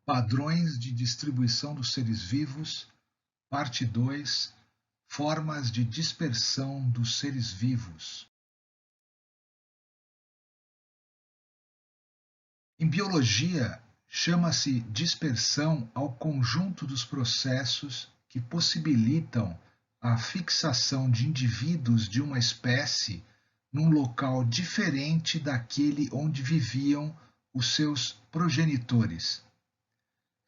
Padrões de distribuição dos seres vivos, parte 2. Formas de dispersão dos seres vivos. Em biologia, chama-se dispersão ao conjunto dos processos que possibilitam a fixação de indivíduos de uma espécie num local diferente daquele onde viviam os seus progenitores.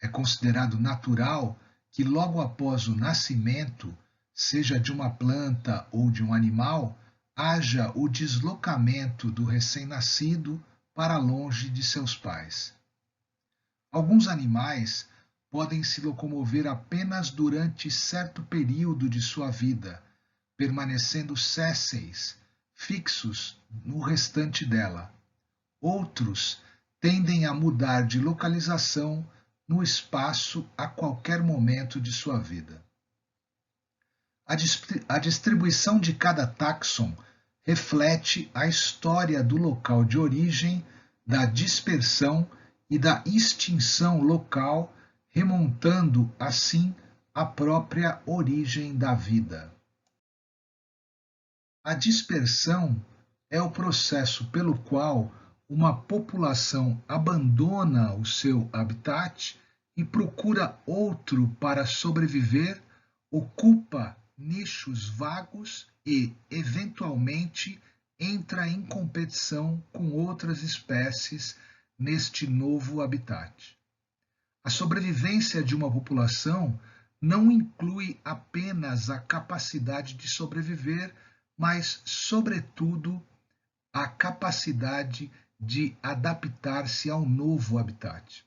É considerado natural que logo após o nascimento, seja de uma planta ou de um animal, haja o deslocamento do recém-nascido para longe de seus pais. Alguns animais podem se locomover apenas durante certo período de sua vida, permanecendo sésseis, fixos no restante dela. Outros tendem a mudar de localização no espaço a qualquer momento de sua vida. A distribuição de cada táxon reflete a história do local de origem, da dispersão e da extinção local, remontando, assim, à própria origem da vida. A dispersão é o processo pelo qual uma população abandona o seu habitat e procura outro para sobreviver, ocupa nichos vagos e, eventualmente, entra em competição com outras espécies neste novo habitat. A sobrevivência de uma população não inclui apenas a capacidade de sobreviver, mas, sobretudo, a capacidade de adaptar-se ao novo habitat.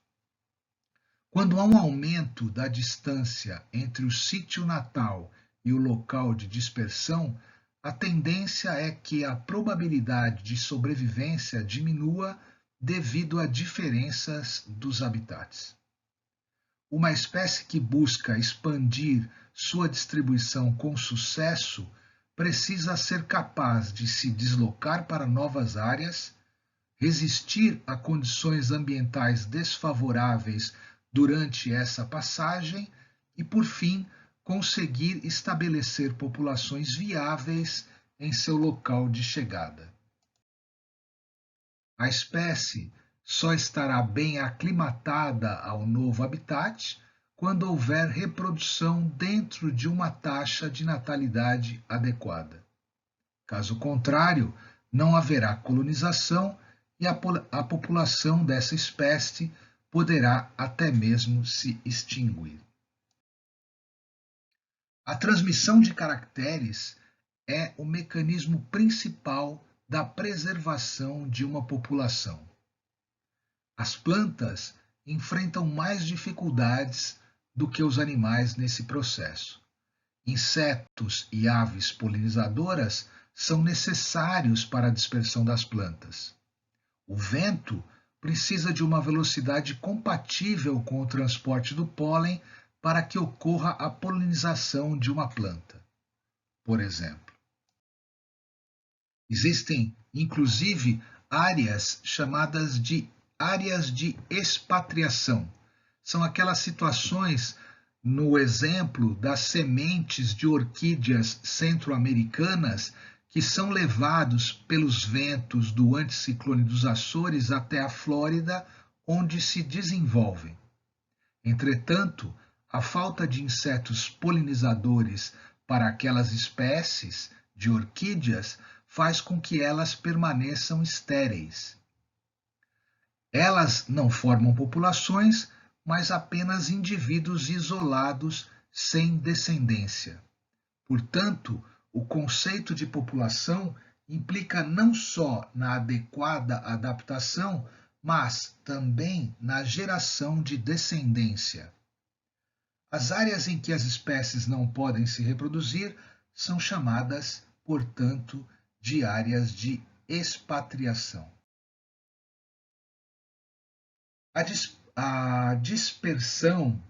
Quando há um aumento da distância entre o sítio natal e o local de dispersão, a tendência é que a probabilidade de sobrevivência diminua devido a diferenças dos habitats. Uma espécie que busca expandir sua distribuição com sucesso precisa ser capaz de se deslocar para novas áreas, resistir a condições ambientais desfavoráveis durante essa passagem e, por fim, conseguir estabelecer populações viáveis em seu local de chegada. A espécie só estará bem aclimatada ao novo habitat quando houver reprodução dentro de uma taxa de natalidade adequada. Caso contrário, não haverá colonização e a população dessa espécie poderá até mesmo se extinguir. A transmissão de caracteres é o mecanismo principal da preservação de uma população. As plantas enfrentam mais dificuldades do que os animais nesse processo. Insetos e aves polinizadoras são necessários para a dispersão das plantas. O vento precisa de uma velocidade compatível com o transporte do pólen para que ocorra a polinização de uma planta, por exemplo. Existem, inclusive, áreas chamadas de áreas de expatriação. São aquelas situações, no exemplo das sementes de orquídeas centro-americanas, que são levados pelos ventos do anticiclone dos Açores até a Flórida, onde se desenvolvem. Entretanto, a falta de insetos polinizadores para aquelas espécies de orquídeas faz com que elas permaneçam estéreis. Elas não formam populações, mas apenas indivíduos isolados sem descendência. Portanto, o conceito de população implica não só na adequada adaptação, mas também na geração de descendência. As áreas em que as espécies não podem se reproduzir são chamadas, portanto, de áreas de expatriação. A dispersão,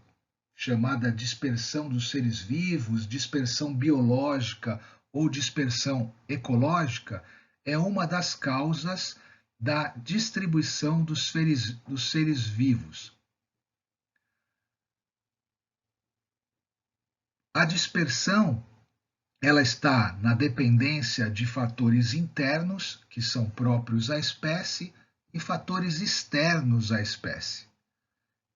chamada dispersão dos seres vivos, dispersão biológica ou dispersão ecológica, é uma das causas da distribuição dos seres vivos. A dispersão, ela está na dependência de fatores internos, que são próprios à espécie, e fatores externos à espécie.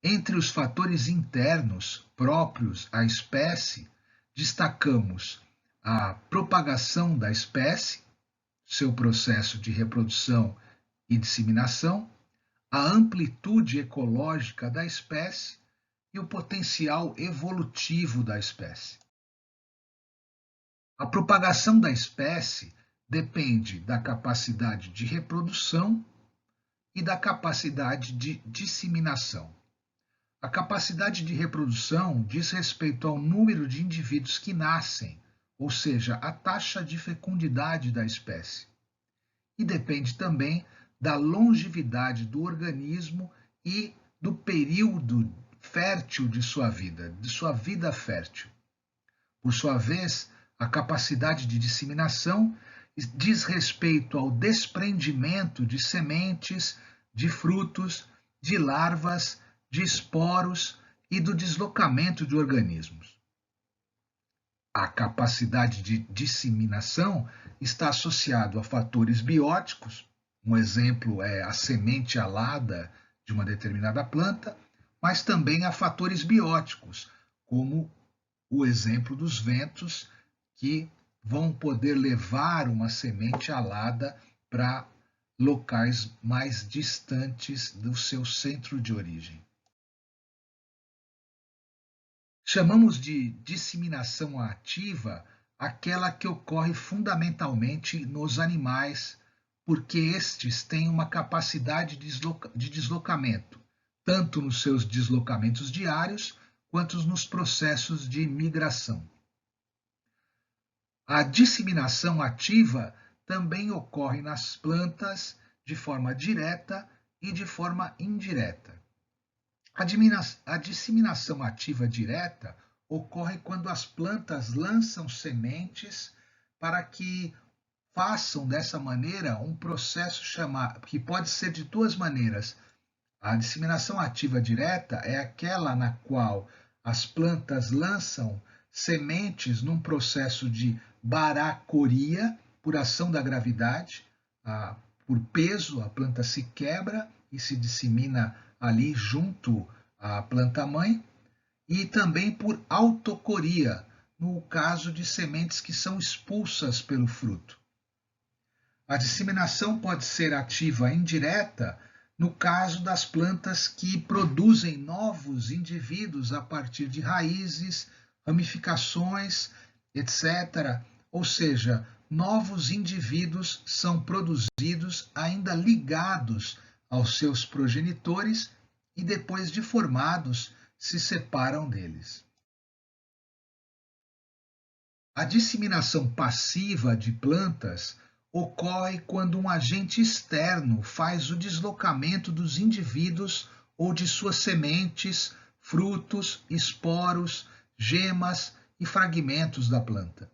Entre os fatores internos próprios à espécie, destacamos a propagação da espécie, seu processo de reprodução e disseminação, a amplitude ecológica da espécie e o potencial evolutivo da espécie. A propagação da espécie depende da capacidade de reprodução e da capacidade de disseminação. A capacidade de reprodução diz respeito ao número de indivíduos que nascem, ou seja, a taxa de fecundidade da espécie. E depende também da longevidade do organismo e do período fértil de sua vida fértil. Por sua vez, a capacidade de disseminação diz respeito ao desprendimento de sementes, de frutos, de larvas, de esporos e do deslocamento de organismos. A capacidade de disseminação está associado a fatores bióticos, um exemplo é a semente alada de uma determinada planta, mas também a fatores bióticos, como o exemplo dos ventos, que vão poder levar uma semente alada para locais mais distantes do seu centro de origem. Chamamos de disseminação ativa aquela que ocorre fundamentalmente nos animais, porque estes têm uma capacidade de deslocamento, tanto nos seus deslocamentos diários, quanto nos processos de migração. A disseminação ativa também ocorre nas plantas de forma direta e de forma indireta. A disseminação ativa direta ocorre quando as plantas lançam sementes para que façam dessa maneira um processo que pode ser de duas maneiras. A disseminação ativa direta é aquela na qual as plantas lançam sementes num processo de baracoria, por ação da gravidade, por peso, a planta se quebra e se dissemina ali junto à planta-mãe, e também por autocoria, no caso de sementes que são expulsas pelo fruto. A disseminação pode ser ativa indireta no caso das plantas que produzem novos indivíduos a partir de raízes, ramificações, etc. Ou seja, novos indivíduos são produzidos ainda ligados aos seus progenitores e depois de formados se separam deles. A disseminação passiva de plantas ocorre quando um agente externo faz o deslocamento dos indivíduos ou de suas sementes, frutos, esporos, gemas e fragmentos da planta.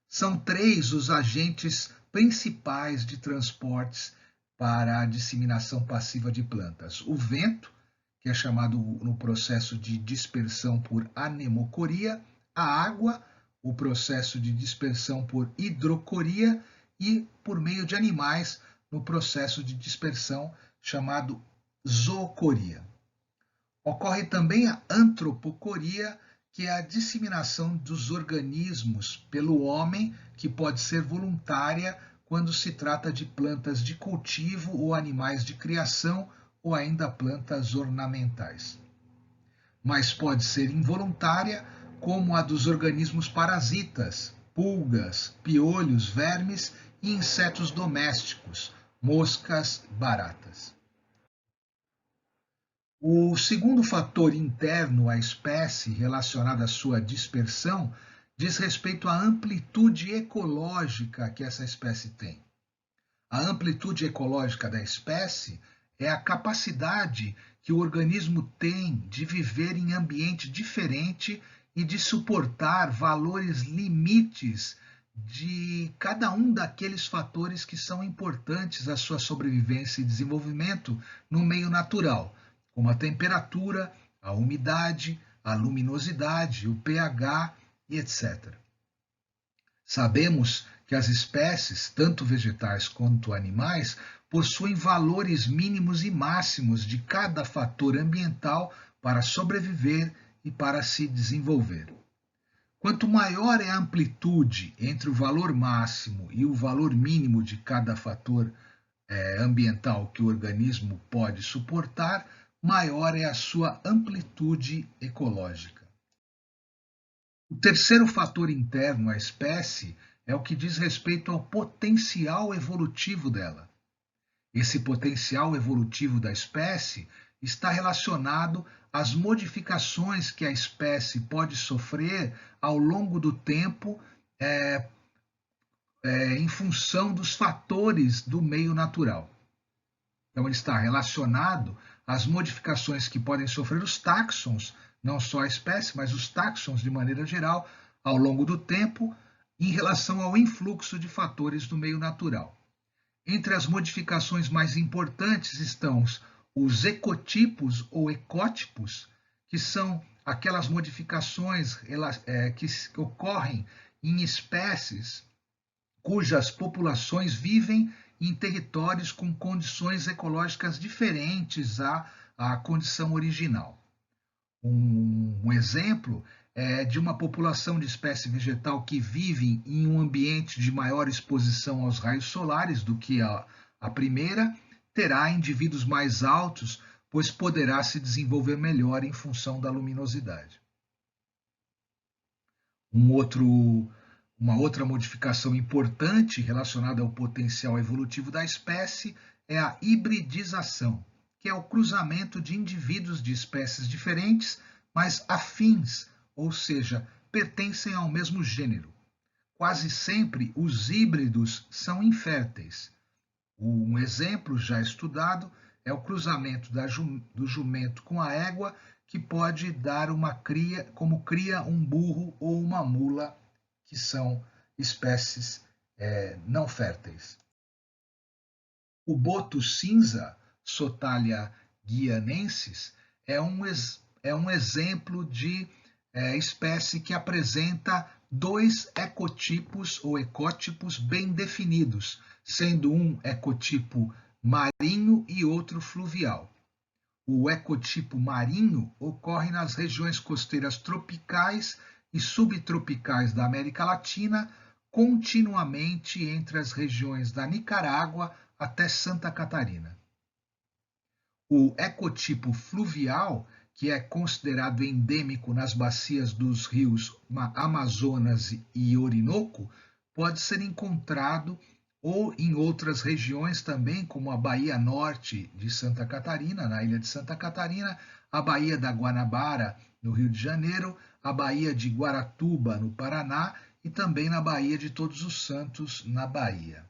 São 3 os agentes principais de transportes para a disseminação passiva de plantas: o vento, que é chamado no processo de dispersão por anemocoria, a água, o processo de dispersão por hidrocoria, e por meio de animais, no processo de dispersão chamado zoocoria. Ocorre também a antropocoria, que é a disseminação dos organismos pelo homem, que pode ser voluntária quando se trata de plantas de cultivo ou animais de criação ou ainda plantas ornamentais. Mas pode ser involuntária, como a dos organismos parasitas, pulgas, piolhos, vermes e insetos domésticos, moscas, baratas. O segundo fator interno à espécie relacionado à sua dispersão diz respeito à amplitude ecológica que essa espécie tem. A amplitude ecológica da espécie é a capacidade que o organismo tem de viver em ambiente diferente e de suportar valores limites de cada um daqueles fatores que são importantes à sua sobrevivência e desenvolvimento no meio natural, como a temperatura, a umidade, a luminosidade, o pH e etc. Sabemos que as espécies, tanto vegetais quanto animais, possuem valores mínimos e máximos de cada fator ambiental para sobreviver e para se desenvolver. Quanto maior é a amplitude entre o valor máximo e o valor mínimo de cada fator ambiental que o organismo pode suportar, maior é a sua amplitude ecológica. O terceiro fator interno à espécie é o que diz respeito ao potencial evolutivo dela. Esse potencial evolutivo da espécie está relacionado às modificações que a espécie pode sofrer ao longo do tempo em função dos fatores do meio natural. Então, ele está relacionado às modificações que podem sofrer os táxons, não só a espécie, mas os táxons de maneira geral, ao longo do tempo, em relação ao influxo de fatores do meio natural. Entre as modificações mais importantes estão os ecotipos ou ecótipos, que são aquelas modificações que ocorrem em espécies cujas populações vivem em territórios com condições ecológicas diferentes à condição original. Um exemplo é de uma população de espécie vegetal que vive em um ambiente de maior exposição aos raios solares do que a primeira, terá indivíduos mais altos, pois poderá se desenvolver melhor em função da luminosidade. Uma outra modificação importante relacionada ao potencial evolutivo da espécie é a hibridização, que é o cruzamento de indivíduos de espécies diferentes, mas afins, ou seja, pertencem ao mesmo gênero. Quase sempre os híbridos são inférteis. Um exemplo já estudado é o cruzamento do jumento com a égua, que pode dar como cria um burro ou uma mula, que são espécies não férteis. O boto cinza, Sotalia guianensis, é um exemplo de espécie que apresenta dois ecotipos ou ecótipos bem definidos, sendo um ecotipo marinho e outro fluvial. O ecotipo marinho ocorre nas regiões costeiras tropicais e subtropicais da América Latina, continuamente entre as regiões da Nicarágua até Santa Catarina. O ecotipo fluvial, que é considerado endêmico nas bacias dos rios Amazonas e Orinoco, pode ser encontrado ou em outras regiões também, como a Baía Norte de Santa Catarina, na ilha de Santa Catarina, a Baía da Guanabara, no Rio de Janeiro, a Baía de Guaratuba, no Paraná, e também na Baía de Todos os Santos, na Bahia.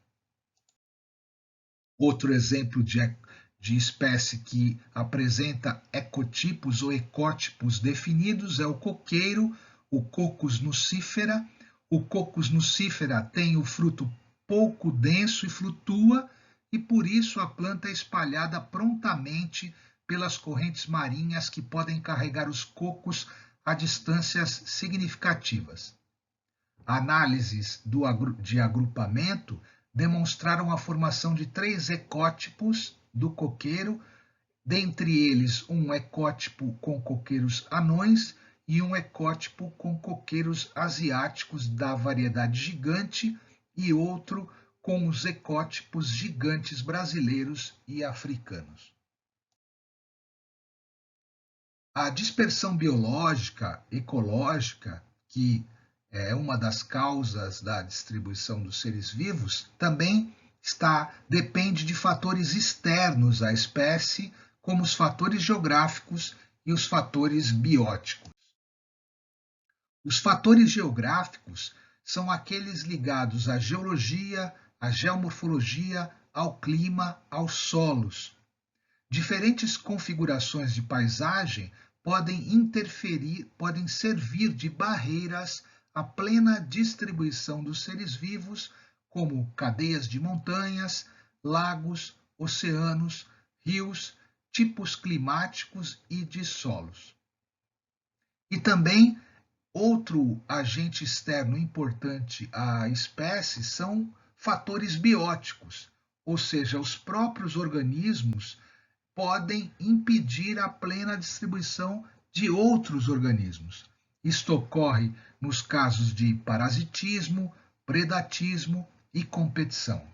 Outro exemplo de espécie que apresenta ecotipos ou ecótipos definidos é o coqueiro, o Cocos nucifera. O Cocos nucifera tem o fruto pouco denso e flutua, e por isso a planta é espalhada prontamente pelas correntes marinhas que podem carregar os cocos a distâncias significativas. Análises de agrupamento demonstraram a formação de 3 ecótipos do coqueiro, dentre eles um ecótipo com coqueiros anões e um ecótipo com coqueiros asiáticos da variedade gigante e outro com os ecótipos gigantes brasileiros e africanos. A dispersão biológica, ecológica, que é uma das causas da distribuição dos seres vivos, também depende de fatores externos à espécie, como os fatores geográficos e os fatores bióticos. Os fatores geográficos são aqueles ligados à geologia, à geomorfologia, ao clima, aos solos. Diferentes configurações de paisagem podem servir de barreiras à plena distribuição dos seres vivos, como cadeias de montanhas, lagos, oceanos, rios, tipos climáticos e de solos. E também Outro agente externo importante à espécie são fatores bióticos, ou seja, os próprios organismos podem impedir a plena distribuição de outros organismos. Isto ocorre nos casos de parasitismo, predatismo e competição.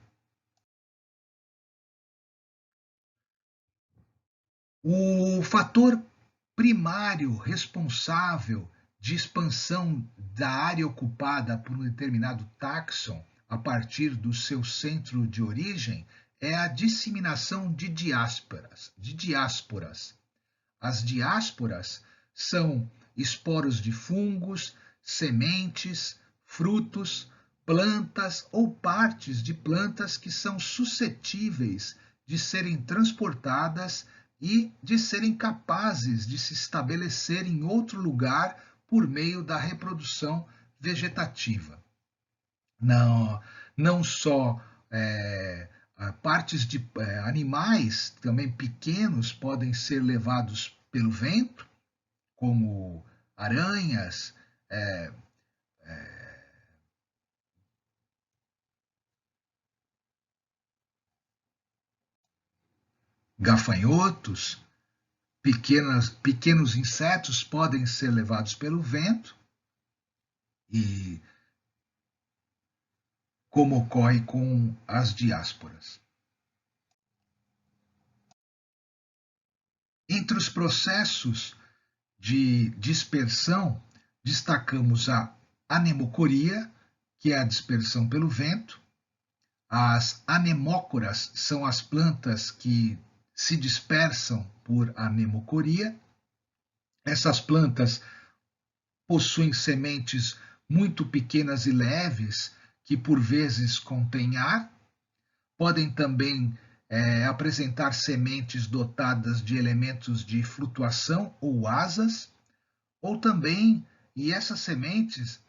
O fator primário responsável de expansão da área ocupada por um determinado táxon a partir do seu centro de origem é a disseminação de diásporas. As diásporas são esporos de fungos, sementes, frutos, plantas ou partes de plantas que são suscetíveis de serem transportadas e de serem capazes de se estabelecer em outro lugar por meio da reprodução vegetativa. Não só partes de animais, também pequenos, podem ser levados pelo vento, como aranhas, gafanhotos, pequenos insetos podem ser levados pelo vento, e como ocorre com as diásporas. Entre os processos de dispersão, destacamos a anemocoria, que é a dispersão pelo vento. As anemócoras são as plantas que se dispersam por anemocoria. Essas plantas possuem sementes muito pequenas e leves, que por vezes contêm ar. Podem também apresentar sementes dotadas de elementos de flutuação ou asas, ou também, e essas sementes,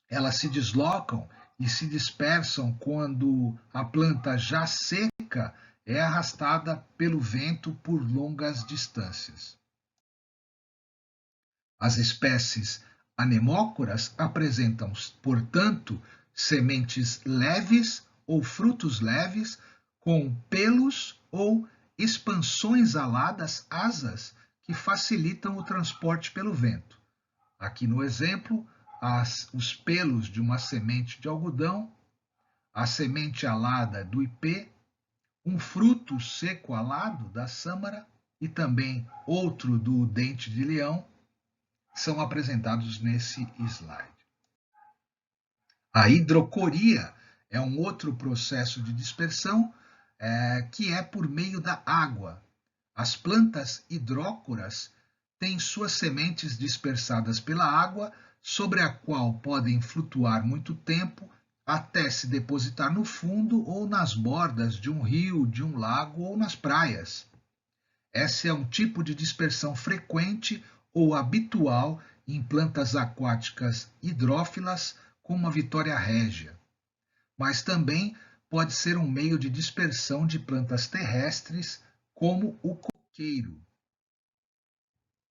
elas se deslocam e se dispersam quando a planta já seca é arrastada pelo vento por longas distâncias. As espécies anemócoras apresentam, portanto, sementes leves ou frutos leves com pelos ou expansões aladas, asas, que facilitam o transporte pelo vento. Aqui no exemplo, os pelos de uma semente de algodão, a semente alada do ipê, um fruto seco alado da sâmara e também outro do dente de leão são apresentados nesse slide. A hidrocoria é um outro processo de dispersão que é por meio da água. As plantas hidrócoras têm suas sementes dispersadas pela água, sobre a qual podem flutuar muito tempo até se depositar no fundo ou nas bordas de um rio, de um lago ou nas praias. Esse é um tipo de dispersão frequente ou habitual em plantas aquáticas hidrófilas, como a Vitória régia, mas também pode ser um meio de dispersão de plantas terrestres, como o coqueiro.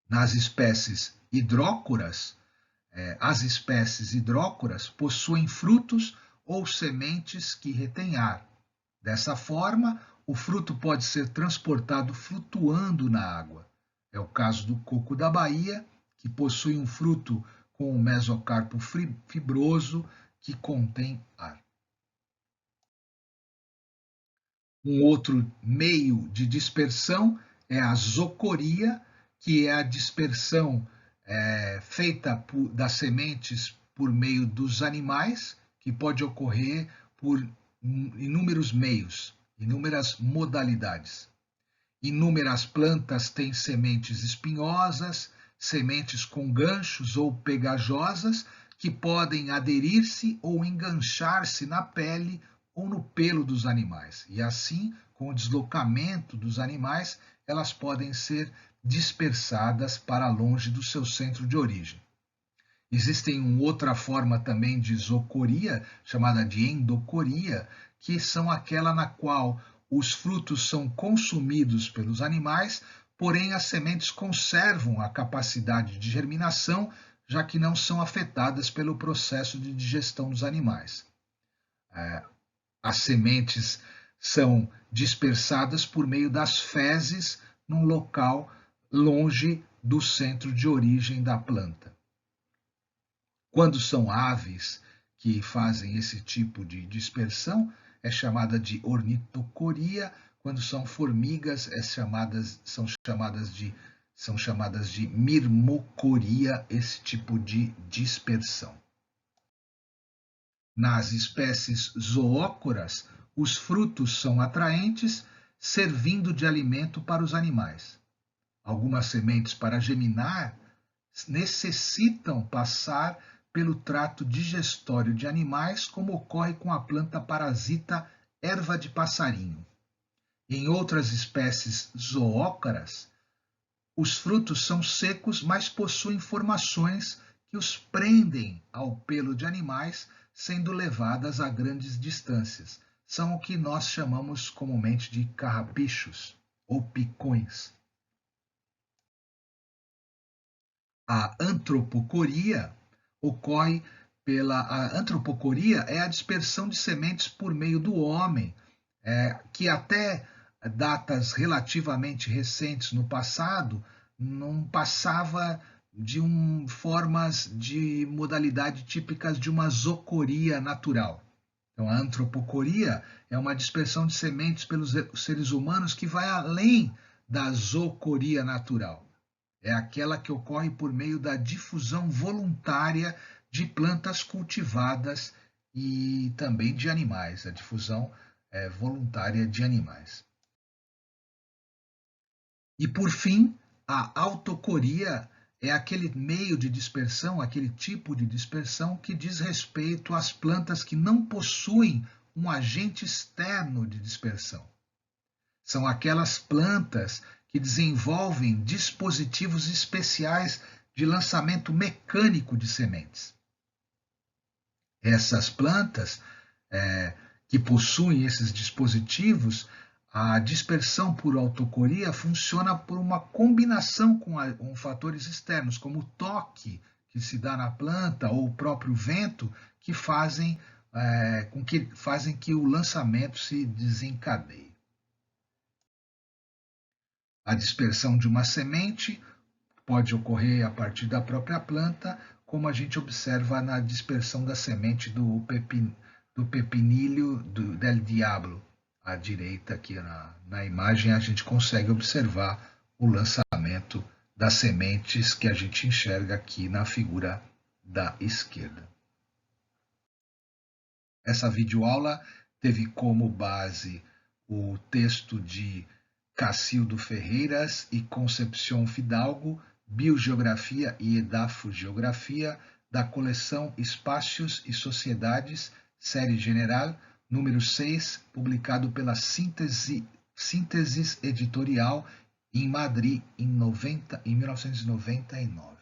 Nas espécies hidrócoras, as espécies hidrócoras possuem frutos ou sementes que retêm ar. Dessa forma, o fruto pode ser transportado flutuando na água. É o caso do coco da Bahia, que possui um fruto com um mesocarpo fibroso que contém ar. Um outro meio de dispersão é a zoocoria, que é a dispersão feita das sementes por meio dos animais, que pode ocorrer por inúmeros meios, inúmeras modalidades. Inúmeras plantas têm sementes espinhosas, sementes com ganchos ou pegajosas, que podem aderir-se ou enganchar-se na pele ou no pelo dos animais. E assim, com o deslocamento dos animais, elas podem ser dispersadas para longe do seu centro de origem. Existem uma outra forma também de zoocoria, chamada de endocoria, que são aquela na qual os frutos são consumidos pelos animais, porém as sementes conservam a capacidade de germinação, já que não são afetadas pelo processo de digestão dos animais. As sementes são dispersadas por meio das fezes num local longe do centro de origem da planta. Quando são aves que fazem esse tipo de dispersão, é chamada de ornitocoria. Quando são formigas, são chamadas de mirmocoria, esse tipo de dispersão. Nas espécies zoócoras, os frutos são atraentes, servindo de alimento para os animais. Algumas sementes, para germinar, necessitam passar pelo trato digestório de animais, como ocorre com a planta parasita erva de passarinho. Em outras espécies zoócaras, os frutos são secos, mas possuem formações que os prendem ao pelo de animais, sendo levadas a grandes distâncias. São o que nós chamamos comumente de carrapichos ou picões. A antropocoria ocorre a antropocoria é a dispersão de sementes por meio do homem, que até datas relativamente recentes no passado não passava de formas de modalidade típicas de uma zoocoria natural. Então, a antropocoria é uma dispersão de sementes pelos seres humanos que vai além da zoocoria natural. É aquela que ocorre por meio da difusão voluntária de plantas cultivadas e também de animais, a difusão voluntária de animais. E, por fim, a autocoria é aquele meio de dispersão, aquele tipo de dispersão que diz respeito às plantas que não possuem um agente externo de dispersão. São aquelas plantas que desenvolvem dispositivos especiais de lançamento mecânico de sementes. Essas plantas que possuem esses dispositivos, a dispersão por autocoria funciona por uma combinação com fatores externos, como o toque que se dá na planta ou o próprio vento, que fazem que o lançamento se desencadeie. A dispersão de uma semente pode ocorrer a partir da própria planta, como a gente observa na dispersão da semente do pepinilho del diablo. À direita, aqui na imagem, a gente consegue observar o lançamento das sementes que a gente enxerga aqui na figura da esquerda. Essa videoaula teve como base o texto de Cacildo Ferreiras e Concepción Fidalgo, Biogeografia e Edafogeografia, da coleção Espaços e Sociedades, série general, número 6, publicado pela Síntesis Editorial em Madrid, em 1999.